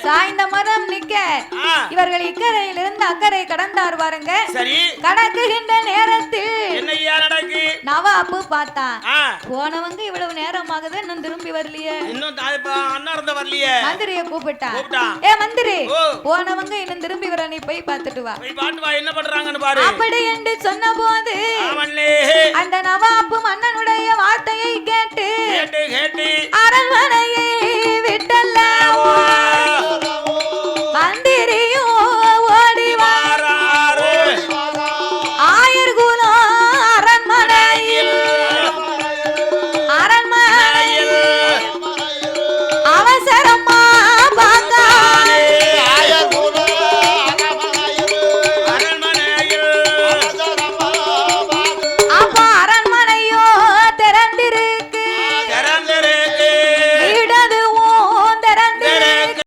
சாய்ந்த மரம் நிக்க இவர்கள் இக்கரையிலிருந்து அக்கறை கடந்தார் பாருங்க. சரி. கடக்குகின்ற நேரத்தில் என்னையா நடக்கு? நவாப்பு பார்த்தா போனவங்க இவ்வளவு நேரம் ஆகுது இன்னும் திரும்பி வரலையே. இன்னும் அண்ணா இருந்த வரலையே. மந்திரியை கூப்பிட்டான். ஏ மந்திரி, போனவங்க இன்னும் திரும்பி வர, நீ போய் பார்த்துட்டு வா. போய் பாட்டு வா, என்ன பண்றாங்கன்னு பாரு. அப்படி என்று சொன்ன போது அந்த நவாப்பு மன்னனுடைய வார்த்தையை கேட்டு அரண்மனையை விட்டல்ல